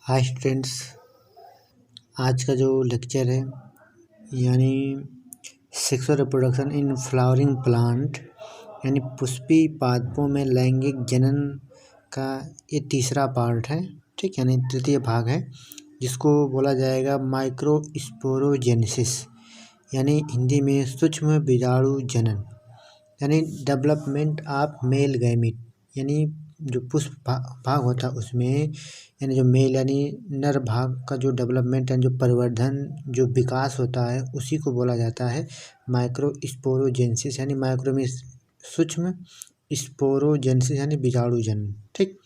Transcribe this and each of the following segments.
Hi students, आज का जो लेक्चर है यानी sexual reproduction in flowering plant यानी पुष्पी पादपों में लैंगिक जनन का ये तीसरा पार्ट है। ठीक, यानी तृतीय भाग है, जिसको बोला जाएगा माइक्रोस्पोरोजेनेसिस यानी हिंदी में सूक्ष्म बीजाणु जनन यानी डेवलपमेंट ऑफ मेल गैमीट। यानी जो पुष्प भाग होता है उसमें यानी जो मेल यानी नर भाग का जो डेवलपमेंट यानी जो परिवर्धन जो विकास होता है उसी को बोला जाता है माइक्रोस्पोरोजेनेसिस यानी माइक्रो में सूक्ष्म, स्पोरोजेनेसिस यानी बीजाणु जनन। ठीक,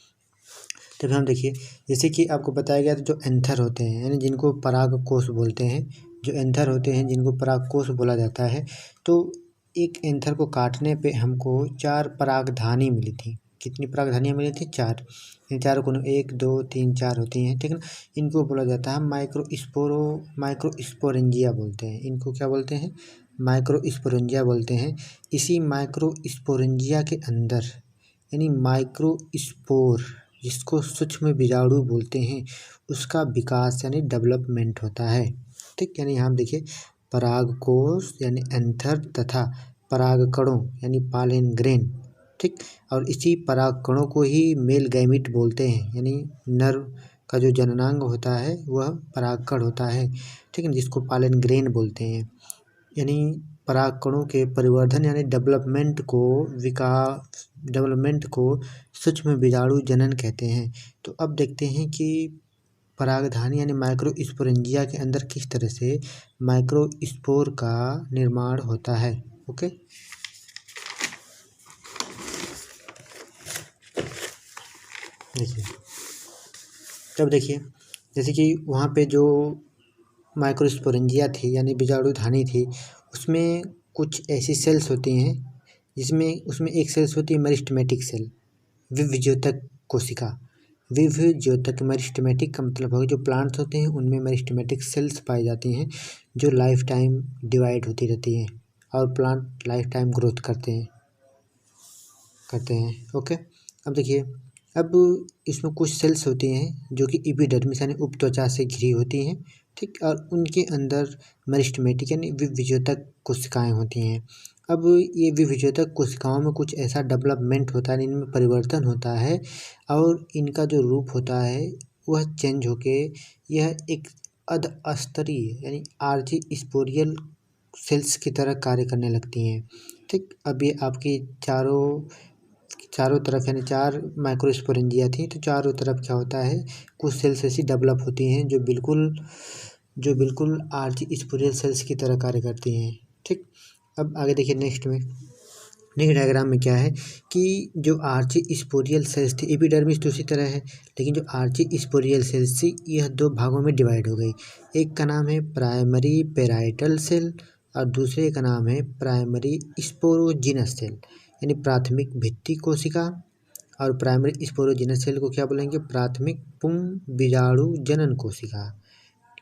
तो हम देखिए, जैसे कि आपको बताया गया जो एंथर होते हैं यानी जिनको परागकोश बोलते हैं, जो एंथर होते हैं जिनको परागकोश बोला जाता है, तो एक एंथर को काटने पे हमको 4 परागधानी मिली थी। कितनी परागधानियाँ मिली थी? 4। इन चारों को 1 2 3 4 होती हैं, ठीक है ना। इनको बोला जाता है माइक्रोस्पोरेंजिया बोलते हैं। इनको क्या बोलते हैं? माइक्रोस्पोरेंजिया बोलते हैं। इसी माइक्रोस्पोरेंजिया के अंदर यानी माइक्रोस्पोर, जिसको सूक्ष्म बीजाणु बोलते हैं, उसका विकास यानी डेवलपमेंट होता है। ठीक, यानी यहाँ देखिए परागकोश यानी एंथर तथा परागकणों यानी पॉलन ग्रेन। ठीक, और इसी परागकणों को ही मेल गैमीट बोलते हैं, यानी नर का जो जननांग होता है वह परागकण होता है। ठीक है, जिसको पॉलन ग्रेन बोलते हैं। यानी परागकणों के परिवर्धन यानी डेवलपमेंट को सूक्ष्म बीजाणु जनन कहते हैं। तो अब देखते हैं कि परागधानी यानी माइक्रोस्पोरेंजिया के अंदर किस तरह से माइक्रोस्पोर का निर्माण होता है। ओके, देखिए, तब देखिए जैसे कि वहाँ पे जो माइक्रोस्पोरेंजिया थी यानी बीजाणुधानी थी, उसमें कुछ ऐसी सेल्स होती हैं जिसमें उसमें एक सेल्स होती है मेरिस्टेमेटिक सेल, विभज्योतक कोशिका। विभज्योतक मेरिस्टेमेटिक का मतलब है जो प्लांट्स होते हैं उनमें मेरिस्टेमेटिक सेल्स पाई जाती हैं जो लाइफ टाइम डिवाइड होती रहती हैं और प्लांट लाइफ टाइम ग्रोथ करते हैं। ओके, अब देखिए, अब इसमें कुछ सेल्स होती हैं जो कि एपिडर्मिस यानी उपत्वचा से घिरी होती हैं। ठीक, और उनके अंदर मेरिस्टेमेटिक यानी विभज्योतक कोशिकाएं होती हैं। अब ये विभज्योतक कोशिकाओं में कुछ ऐसा डेवलपमेंट होता है, इनमें परिवर्तन होता है और इनका जो रूप होता है वह चेंज होके यह एक अधस्तरीय यानी आर्ची स्पोरियल सेल्स की तरह कार्य करने लगती हैं। ठीक, अब ये आपकी चारों तरफ यानी 4 माइक्रोस्पोरेंजिया थी, तो चारों तरफ क्या होता है, कुछ सेल्स ऐसी डेवलप होती हैं जो बिल्कुल आर्ची स्पोरियल सेल्स की तरह कार्य करती हैं। ठीक, अब आगे देखिए नेक्स्ट डायग्राम में क्या है कि जो आर्ची स्पोरियल सेल्स थी, एपिडर्मिस तो उसी तरह है, लेकिन जो आर्ची स्पोरियल सेल्स थी यह 2 भागों में डिवाइड हो गई। एक का नाम है प्राइमरी पेराइटल सेल और दूसरे का नाम है प्राइमरी स्पोरोजिनस सेल यानी प्राथमिक भित्ति कोशिका। और प्राइमरी स्पोरोजिनस सेल को क्या बोलेंगे? प्राथमिक पुंज बीजाणु जनन कोशिका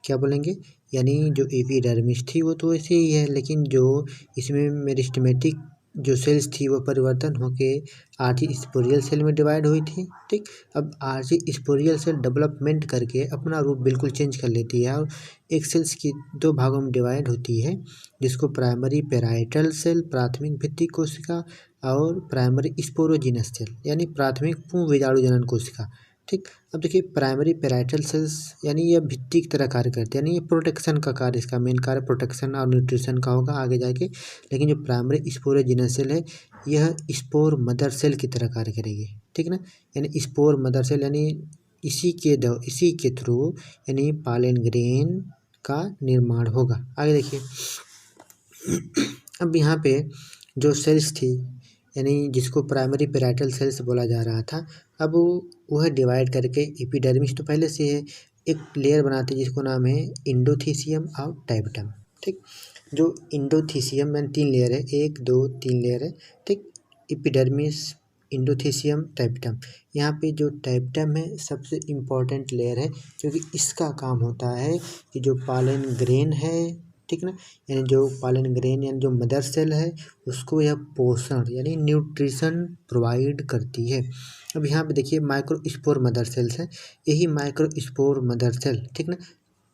क्या बोलेंगे। यानी जो एपिडर्मिस थी वो तो ऐसे ही है, लेकिन जो इसमें मेरिस्टेमेटिक जो सेल्स थी वो परिवर्तन होके आर्ची स्पोरियल सेल में डिवाइड हुई थी। ठीक, अब आर्ची स्पोरियल सेल डेवलपमेंट करके अपना रूप बिल्कुल चेंज कर लेती है और एक सेल्स की 2 भागों में डिवाइड होती है, जिसको प्राइमरी पेराइटल सेल प्राथमिक भित्ति कोशिका और प्राइमरी स्पोरोजिनस सेल यानी प्राथमिक पुंज बीजाणु जनन कोशिका। ठीक, अब देखिए प्राइमरी पेराइटल सेल्स यानी यह भित्ति की तरह कार्य करते हैं, यानी ये प्रोटेक्शन का कार्य, इसका मेन कार्य प्रोटेक्शन और न्यूट्रिशन का होगा आगे जाके। लेकिन जो प्राइमरी स्पोरोजिनस सेल है यह स्पोर मदर सेल की तरह कार्य करेगी। ठीक ना, यानी स्पोर मदर सेल यानी इसी के थ्रू यानी पॉलन ग्रेन का निर्माण होगा। आगे देखिए, अब यहाँ पे जो सेल्स थी यानी जिसको प्राइमरी पेराइटल सेल्स बोला जा रहा था, अब वह डिवाइड करके एपिडर्मिस तो पहले से है, एक लेयर बनाते हैं जिसको नाम है इंडोथीसियम और टैबटम। ठीक, जो इंडोथीसियम यानी 3 लेयर है, 1 2 3 लेयर है। ठीक, एपिडर्मिस, इंडोथीसियम, टैबटम। यहाँ पे जो टैबटम है सबसे इम्पॉर्टेंट लेयर है, क्योंकि इसका काम होता है कि जो पॉलन ग्रेन है ठीक ना। यानी जो पालन ग्रेन यानी जो मदर सेल है उसको यह पोषण यानी न्यूट्रिशन प्रोवाइड करती है। अब यहाँ पे देखिए माइक्रोस्पोर मदर सेल्स हैं, यही माइक्रोस्पोर मदर सेल, ठीक ना,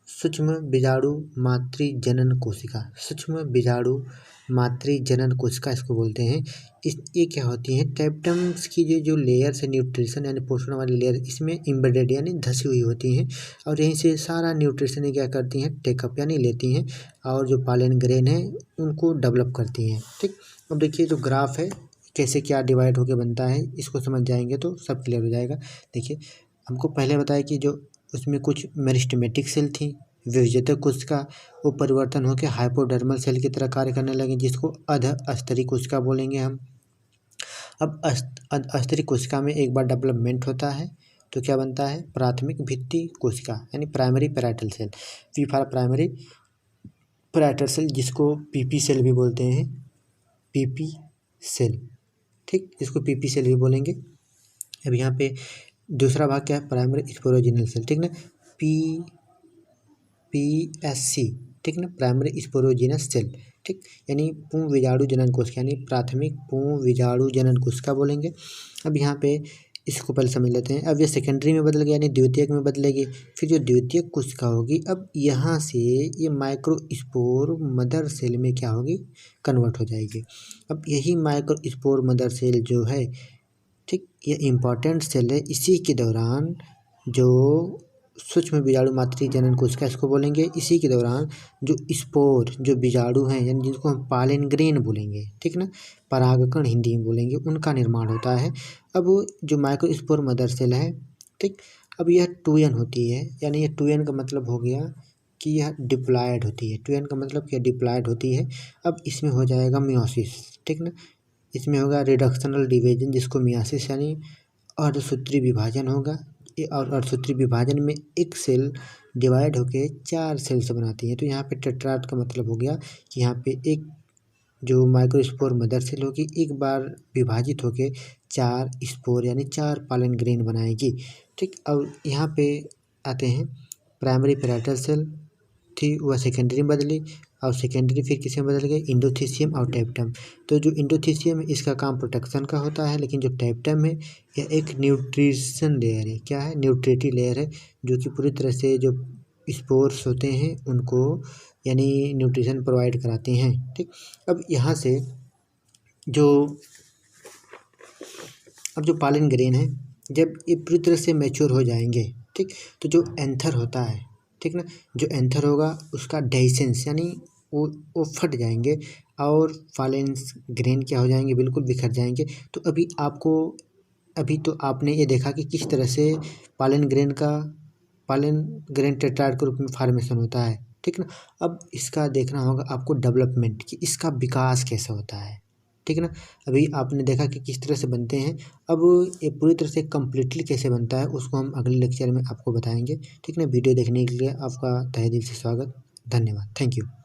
सूक्ष्म बीजाणु मातृ जनन कोशिका, सूक्ष्म बीजाणु मातृ जनन कोशिका इसको बोलते हैं। ये क्या होती हैं, टेप्टम्स की जो लेयर्स है न्यूट्रिशन यानी पोषण वाली लेयर इसमें इम्बेडेड यानी धसी हुई होती हैं, और यहीं से सारा न्यूट्रिशन क्या करती हैं, टेकअप यानी लेती हैं, और जो पालन ग्रेन है उनको डेवलप करती हैं। ठीक, अब देखिए जो ग्राफ है कैसे क्या डिवाइड होकर बनता है, इसको समझ जाएंगे तो सब क्लियर हो जाएगा। देखिए हमको पहले बताया कि जो उसमें कुछ मेरिस्टेमेटिक सेल थी, विभेदक कोशिका, वो परिवर्तन होकर हाइपोडर्मल सेल की तरह कार्य करने लगे, जिसको अधस्तरी कोशिका बोलेंगे हम। अब अस्तरी कोशिका में एक बार डेवलपमेंट होता है तो क्या बनता है, प्राथमिक भित्ति कोशिका यानी primary parietal cell, P for primary parietal cell, जिसको पीपी सेल भी बोलते हैं, पीपी सेल, ठीक, इसको पीपी सेल भी बोलेंगे। अब यहाँ पे दूसरा भाग क्या है, प्राइमरी स्पोरोजिनल सेल, ठीक ना, PSC, ठीक ना, प्राइमरी स्पोरोजिनस सेल, ठीक, यानी पूर्ण बीजाणु जनन कोशिका यानी प्राथमिक पूर्ण बीजाणु जनन कोशिका बोलेंगे। अब यहाँ पे इसको पहले समझ लेते हैं। अब ये सेकेंडरी में बदल गया यानी द्वितीयक में बदलेगी, फिर जो द्वितीयक कोशिका होगी अब यहाँ से ये माइक्रोस्पोर मदर सेल में क्या होगी, कन्वर्ट हो जाएगी। अब यही माइक्रोस्पोर मदर सेल जो है, ठीक, ये इम्पॉर्टेंट सेल है। इसी के दौरान जो सूक्ष्म बीजाणु मातृ जनन कोशिका इसको बोलेंगे, इसी के दौरान जो स्पोर जो बीजाणु हैं यानी जिनको हम पालन ग्रेन बोलेंगे, ठीक ना, परागकण हिंदी में बोलेंगे, उनका निर्माण होता है। अब जो माइक्रोस्पोर मदर सेल है, ठीक, अब यह 2n होती है, यानी यह 2n का मतलब हो गया कि यह डिप्लॉयड होती है, 2n का मतलब क्या, डिप्लॉयड होती है। अब इसमें हो जाएगा मियोसिस, ठीक ना, इसमें होगा रिडक्शनल डिवीजन, जिसको मियासिस यानी अर्धसूत्री विभाजन होगा, और अर्धसूत्री विभाजन में एक सेल डिवाइड होके 4 सेल्स बनाती है। तो यहाँ पे टेट्राड का मतलब हो गया कि यहाँ पे एक जो माइक्रोस्पोर मदर सेल होगी एक बार विभाजित होके 4 स्पोर यानी 4 पालन ग्रेन बनाएगी, ठीक। अब यहाँ पे आते हैं, प्राइमरी पैराइटल सेल थी वह सेकेंडरी में बदली, और सेकेंडरी फिर किस में बदल गए, इंडोथीसियम और टेप्टम। तो जो इंडोथीसियम है इसका काम प्रोटेक्शन का होता है, लेकिन जो टेप्टम है यह एक न्यूट्रिशन लेयर है, क्या है, न्यूट्रेटिव लेयर है, जो कि पूरी तरह से जो स्पोर्स होते हैं उनको यानी न्यूट्रिशन प्रोवाइड कराते हैं, ठीक। अब यहाँ से अब जो पालन ग्रेन है जब ये पूरी तरह से मैच्योर हो जाएंगे, ठीक, तो जो एंथर होता है, ठीक ना, जो एंथर होगा उसका डेhiscence यानी वो फट जाएंगे, और फालेंस ग्रेन क्या हो जाएंगे, बिल्कुल बिखर जाएंगे। तो अभी तो आपने ये देखा कि किस तरह से पालन ग्रेन टेट्राड के रूप में फॉर्मेशन होता है, ठीक ना। अब इसका देखना होगा आपको डेवलपमेंट कि इसका विकास कैसे होता है, ठीक ना। अभी आपने देखा कि किस तरह से बनते हैं, अब ये पूरी तरह से कम्प्लीटली कैसे बनता है उसको हम अगले लेक्चर में आपको बताएंगे, ठीक ना। वीडियो देखने के लिए आपका तहे दिल से स्वागत, धन्यवाद, थैंक यू।